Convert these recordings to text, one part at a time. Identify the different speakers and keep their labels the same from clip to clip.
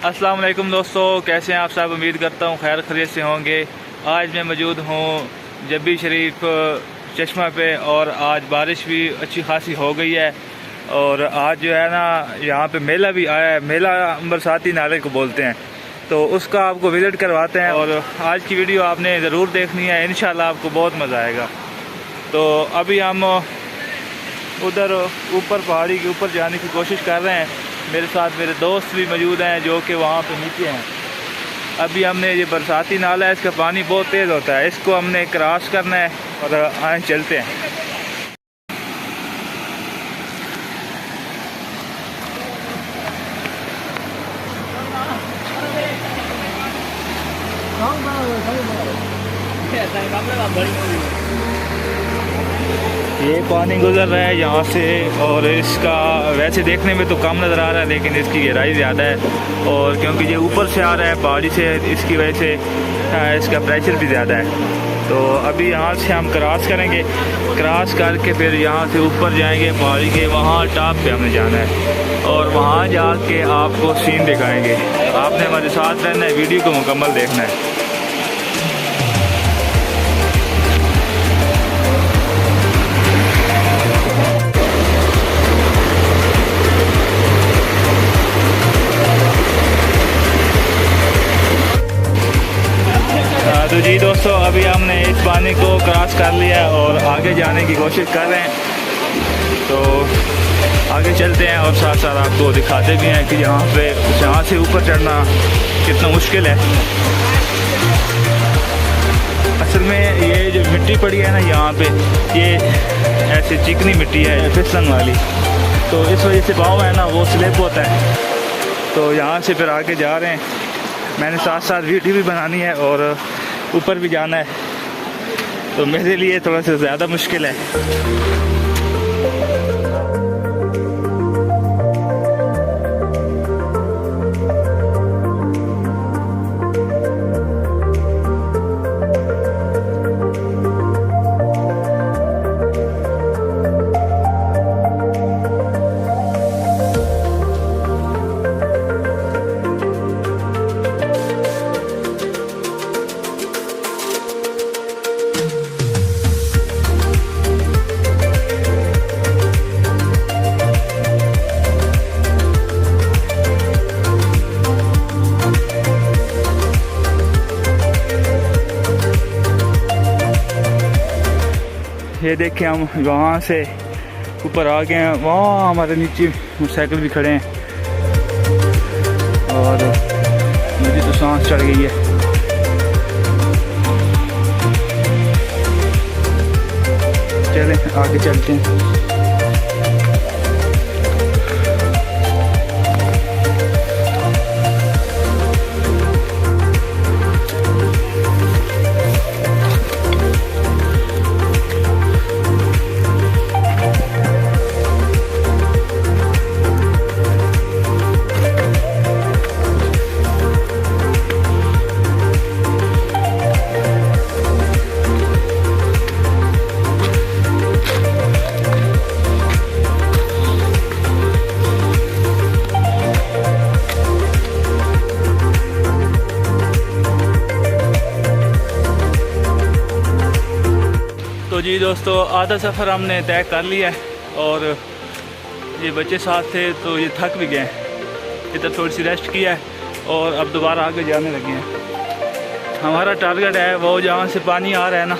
Speaker 1: अस्सलाम वालेकुम दोस्तों, कैसे हैं आप सब। उम्मीद करता हूँ खैर खैरियत से होंगे। आज मैं मौजूद हूँ जब्बी शरीफ चश्मा पे और आज बारिश भी अच्छी खासी हो गई है। और आज जो है ना यहाँ पे मेला भी आया है। मेला बरसाती नाले को बोलते हैं, तो उसका आपको विज़िट करवाते हैं। और आज की वीडियो आपने ज़रूर देखनी है, इंशाल्लाह आपको बहुत मज़ा आएगा। तो अभी हम उधर ऊपर पहाड़ी के ऊपर जाने की कोशिश कर रहे हैं। मेरे साथ मेरे दोस्त भी मौजूद हैं जो कि वहाँ पे नीचे हैं। अभी हमने ये बरसाती नाला है, इसका पानी बहुत तेज़ होता है, इसको हमने क्रॉस करना है और आए चलते हैं। ये पानी गुजर रहा है यहाँ से और इसका वैसे देखने में तो कम नज़र आ रहा है, लेकिन इसकी गहराई ज़्यादा है। और क्योंकि ये ऊपर से आ रहा है पहाड़ी से, इसकी वजह से इसका प्रेशर भी ज़्यादा है। तो अभी यहाँ से हम क्रॉस करेंगे, क्रॉस करके फिर यहाँ से ऊपर जाएंगे पहाड़ी के, वहाँ टॉप पे हमें जाना है और वहाँ जाके आपको सीन दिखाएंगे। आपने हमारे साथ रहना है, वीडियो को मुकम्मल देखना है। तो जी दोस्तों, अभी हमने इस पानी को क्रॉस कर लिया और आगे जाने की कोशिश कर रहे हैं। तो आगे चलते हैं और साथ साथ आपको दिखाते भी हैं कि यहाँ से ऊपर चढ़ना कितना मुश्किल है। असल में ये जो मिट्टी पड़ी है ना यहाँ पे, ये ऐसे चिकनी मिट्टी है फिसलन वाली, तो इस वजह से पाँव है ना वो स्लिप होता है। तो यहाँ से फिर आगे जा रहे हैं। मैंने साथ साथ वीडियो भी बनानी है और ऊपर भी जाना है, तो मेरे लिए थोड़ा सा ज़्यादा मुश्किल है। ये देखें, हम वहाँ से ऊपर आ गए हैं। वहाँ हमारे नीचे मोटरसाइकिल भी खड़े हैं और मुझे तो सांस चढ़ गई है। चलें आगे चलते हैं। तो जी दोस्तों, आधा सफ़र हमने तय कर लिया है और ये बच्चे साथ थे तो ये थक भी गए, इधर थोड़ी सी रेस्ट किया है और अब दोबारा आगे जाने लगे हैं। हमारा टारगेट है वो जहाँ से पानी आ रहा है ना,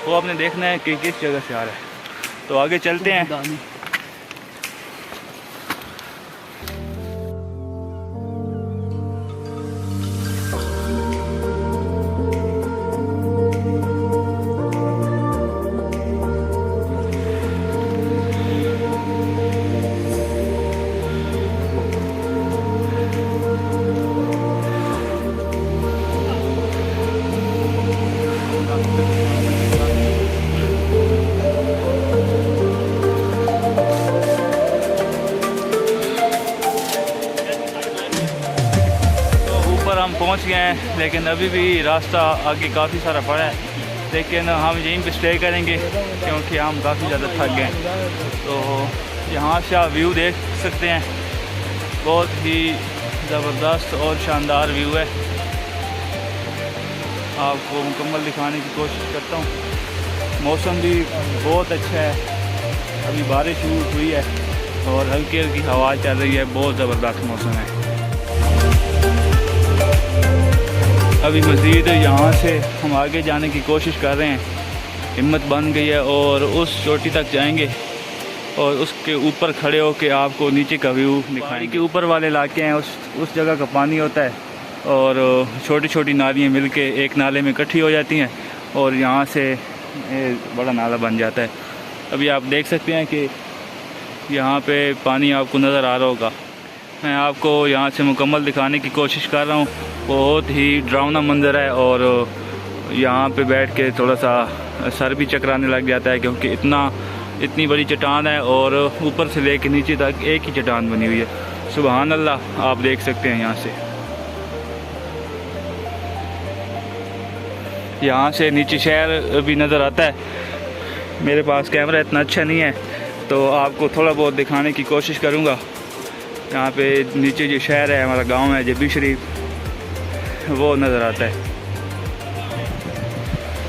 Speaker 1: वो आपने देखना है कि किस जगह से आ रहा है। तो आगे चलते हैं। हम पहुंच गए हैं, लेकिन अभी भी रास्ता आगे काफ़ी सारा पड़ा है। लेकिन हम यहीं पे स्टे करेंगे क्योंकि हम काफ़ी ज़्यादा थक गए। तो यहाँ से आप व्यू देख सकते हैं, बहुत ही ज़बरदस्त और शानदार व्यू है। आपको मुकम्मल दिखाने की कोशिश करता हूँ। मौसम भी बहुत अच्छा है, अभी बारिश हुई है और हल्की हल्की हवा चल रही है। बहुत ज़बरदस्त मौसम है। अभी मज़ीद यहाँ से हम आगे जाने की कोशिश कर रहे हैं, हिम्मत बन गई है और उस चोटी तक जाएंगे और उसके ऊपर खड़े होकर आपको नीचे का व्यू दिखाएंगे। के ऊपर वाले इलाके हैं, उस जगह का पानी होता है और छोटी छोटी नालियाँ मिलके एक नाले में इकट्ठी हो जाती हैं और यहाँ से बड़ा नाला बन जाता है। अभी आप देख सकते हैं कि यहाँ पे पानी आपको नज़र आ रहा होगा। मैं आपको यहाँ से मुकम्मल दिखाने की कोशिश कर रहा हूँ। बहुत ही डरावना मंज़र है और यहाँ पे बैठ के थोड़ा सा सर भी चकराने लग जाता है, क्योंकि इतनी बड़ी चट्टान है और ऊपर से लेकर नीचे तक एक ही चट्टान बनी हुई है। सुबहान अल्लाह, आप देख सकते हैं यहाँ से नीचे शहर भी नज़र आता है। मेरे पास कैमरा इतना अच्छा नहीं है तो आपको थोड़ा बहुत दिखाने की कोशिश करूँगा। यहाँ पे नीचे जो शहर है, हमारा गांव है जब्बी शरीफ, वो नज़र आता है।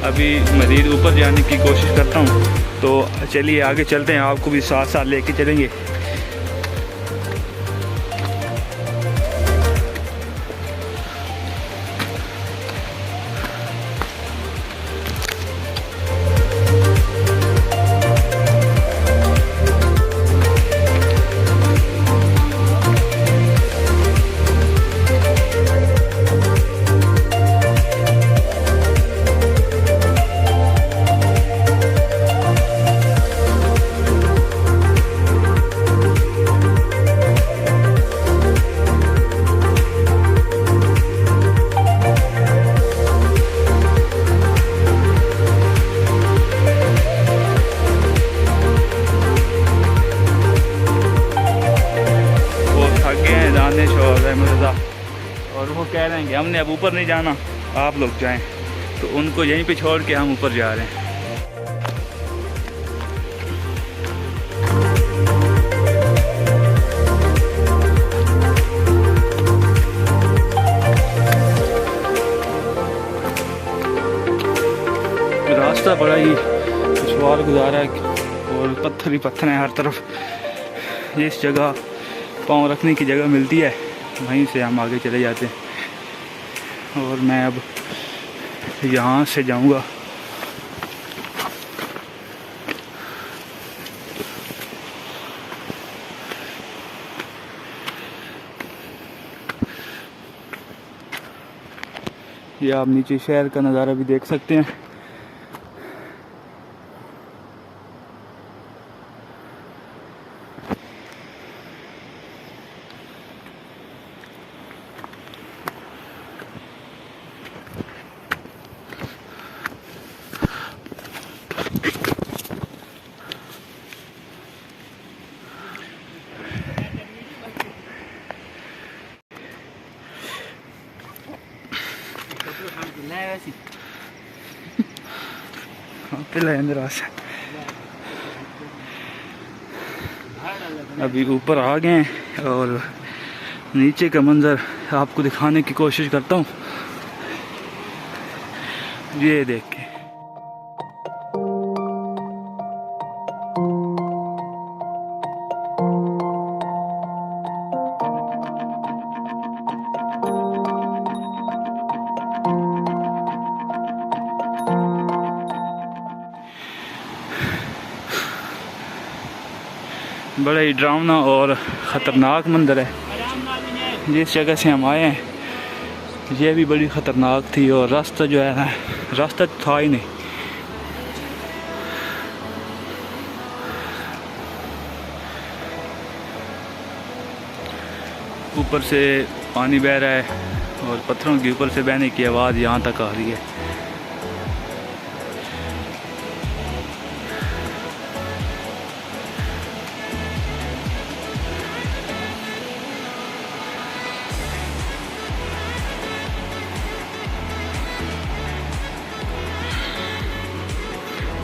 Speaker 1: अभी मज़ीद ऊपर जाने की कोशिश करता हूँ, तो चलिए आगे चलते हैं, आपको भी साथ साथ लेके चलेंगे। और वो कह रहे हैं कि हमने अब ऊपर नहीं जाना, आप लोग जाएं, तो उनको यहीं पे छोड़ के हम ऊपर जा रहे हैं। रास्ता बड़ा ही दुश्वार गुजारा है और पत्थर ही पत्थर हैं हर तरफ। जिस जगह पाँव रखने की जगह मिलती है वहीं से हम आगे चले जाते हैं और मैं अब यहाँ से जाऊँगा। ये आप नीचे शहर का नज़ारा भी देख सकते हैं। अभी ऊपर आ गए हैं और नीचे का मंजर आपको दिखाने की कोशिश करता हूँ। ये देख के बड़ा ही डरावना और ख़तरनाक मंदिर है। जिस जगह से हम आए हैं ये भी बड़ी ख़तरनाक थी और रास्ता जो है ना, रास्ता था ही नहीं। ऊपर से पानी बह रहा है और पत्थरों के ऊपर से बहने की आवाज़ यहाँ तक आ रही है।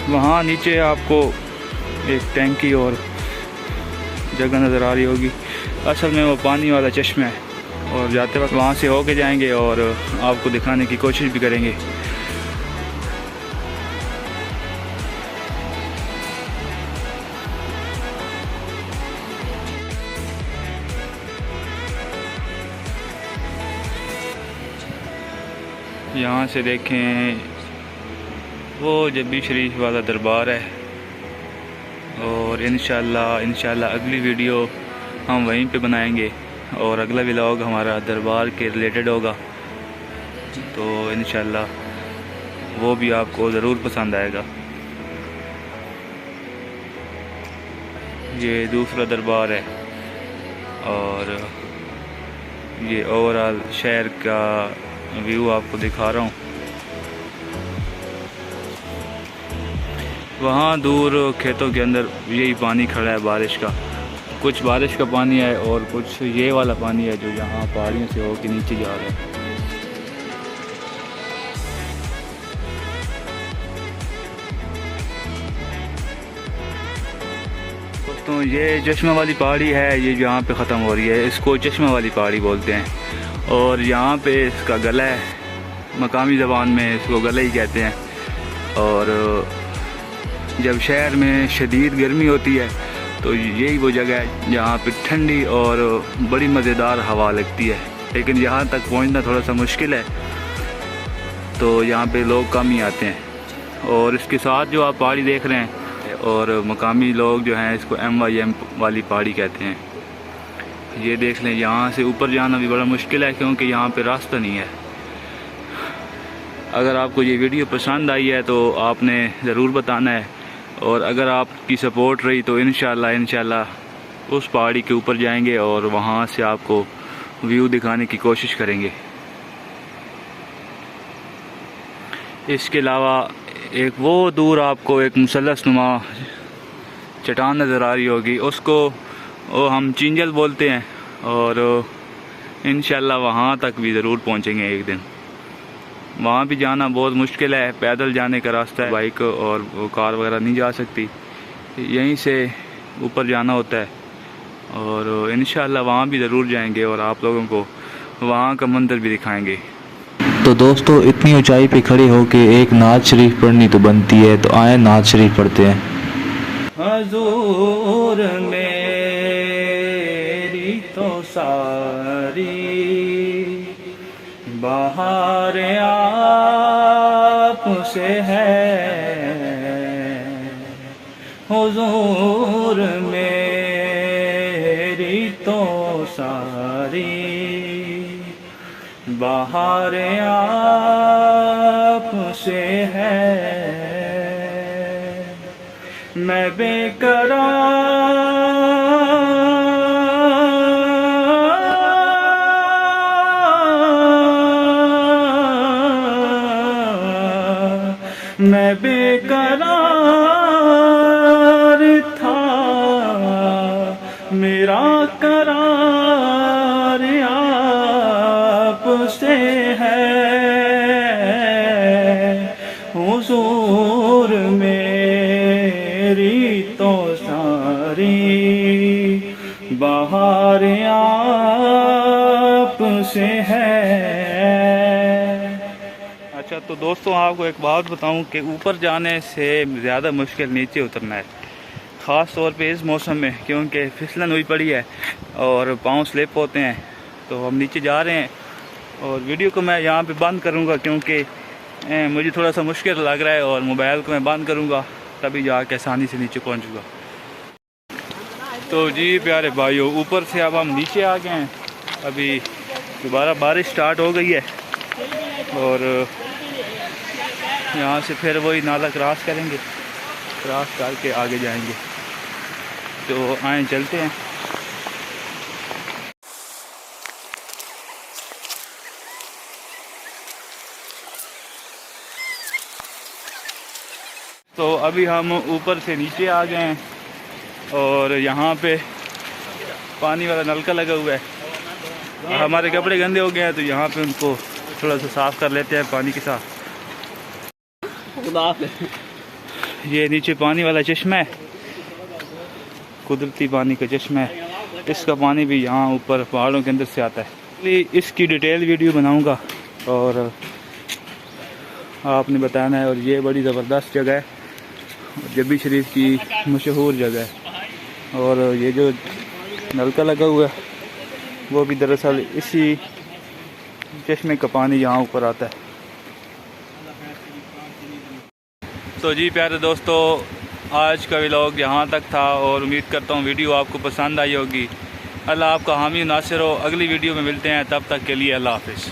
Speaker 1: वहाँ नीचे आपको एक टैंकी और जगह नज़र आ रही होगी। असल में वो पानी वाला चश्मा है और जाते वक्त वहाँ से होके जाएंगे और आपको दिखाने की कोशिश भी करेंगे। यहाँ से देखें वो जब्बी शरीफ वाला दरबार है और इंशाल्लाह अगली वीडियो हम वहीं पे बनाएंगे और अगला व्लॉग हमारा दरबार के रिलेटेड होगा, तो इंशाल्लाह वो भी आपको ज़रूर पसंद आएगा। ये दूसरा दरबार है और ये ओवरऑल शहर का व्यू आपको दिखा रहा हूँ। वहाँ दूर खेतों के अंदर यही पानी खड़ा है बारिश का, कुछ बारिश का पानी है और कुछ ये वाला पानी है जो यहाँ पहाड़ियों से होकर नीचे जा रहा है। तो ये चश्मा वाली पहाड़ी है, ये यहाँ पे ख़त्म हो रही है, इसको चश्मा वाली पहाड़ी बोलते हैं और यहाँ पे इसका गला है, मकामी ज़बान में इसको गला ही कहते हैं। और जब शहर में शदीद गर्मी होती है तो यही वो जगह है जहाँ पे ठंडी और बड़ी मज़ेदार हवा लगती है, लेकिन यहाँ तक पहुँचना थोड़ा सा मुश्किल है, तो यहाँ पे लोग कम ही आते हैं। और इसके साथ जो आप पहाड़ी देख रहे हैं और मकामी लोग जो हैं इसको MYM वाली पहाड़ी कहते हैं। ये देख लें, यहाँ से ऊपर जाना भी बड़ा मुश्किल है क्योंकि यहाँ पे रास्ता नहीं है। अगर आपको ये वीडियो पसंद आई है तो आपने ज़रूर बताना है और अगर आपकी सपोर्ट रही तो इंशाल्लाह उस पहाड़ी के ऊपर जाएंगे और वहाँ से आपको व्यू दिखाने की कोशिश करेंगे। इसके अलावा एक वो दूर आपको एक मुसल्लस नुमा चट्टान नज़र आ रही होगी, उसको वो हम चिंजल बोलते हैं और इंशाल्लाह वहाँ तक भी ज़रूर पहुँचेंगे एक दिन। वहाँ भी जाना बहुत मुश्किल है, पैदल जाने का रास्ता है, बाइक और कार वगैरह नहीं जा सकती, यहीं से ऊपर जाना होता है और इंशाल्लाह वहाँ भी ज़रूर जाएंगे और आप लोगों को वहाँ का मंदिर भी दिखाएंगे।
Speaker 2: तो दोस्तों इतनी ऊंचाई पे खड़े होके एक नात शरीफ पढ़नी तो बनती है, तो आए नात शरीफ पढ़ते हैं।
Speaker 1: हजूर मेरी तो सारी बहार आपसे है, हुजूर मेरी तो सारी बहार आपसे है, मैं बेकरार था, मेरा करार आपसे है, हुजूर मेरी तो सारी बहार आपसे है। अच्छा तो दोस्तों आपको एक बात बताऊं कि ऊपर जाने से ज़्यादा मुश्किल नीचे उतरना है, ख़ास तौर पे इस मौसम में, क्योंकि फिसलन हुई पड़ी है और पाँव स्लिप होते हैं। तो हम नीचे जा रहे हैं और वीडियो को मैं यहाँ पे बंद करूँगा क्योंकि मुझे थोड़ा सा मुश्किल लग रहा है और मोबाइल को मैं बंद करूँगा तभी जाके आसानी से नीचे पहुँचूँगा। तो जी प्यारे भाइयों, ऊपर से अब हम नीचे आ गए हैं, अभी दोबारा बारिश स्टार्ट हो गई है और यहाँ से फिर वही नाला क्रॉस करेंगे, क्रॉस करके आगे जाएंगे। तो आए चलते हैं। तो अभी हम ऊपर से नीचे आ गए हैं और यहाँ पे पानी वाला नलका लगा हुआ है। हमारे कपड़े गंदे हो गए हैं तो यहाँ पे उनको थोड़ा सा साफ़ कर लेते हैं पानी के साथ। ये नीचे पानी वाला चश्मा है, कुदरती पानी का चश्मा है, इसका पानी भी यहाँ ऊपर पहाड़ों के अंदर से आता है।
Speaker 3: इसकी डिटेल वीडियो बनाऊंगा और आपने बताना है। और ये बड़ी ज़बरदस्त जगह है, जब्बी शरीफ की मशहूर जगह है। और ये जो नलका लगा हुआ है वो भी दरअसल इसी चश्मे का पानी यहाँ ऊपर आता है।
Speaker 1: तो जी प्यारे दोस्तों, आज का व्लॉग यहाँ तक था और उम्मीद करता हूँ वीडियो आपको पसंद आई होगी। अल्लाह आपका हामी नासिर हो। अगली वीडियो में मिलते हैं, तब तक के लिए अल्लाह हाफिज़।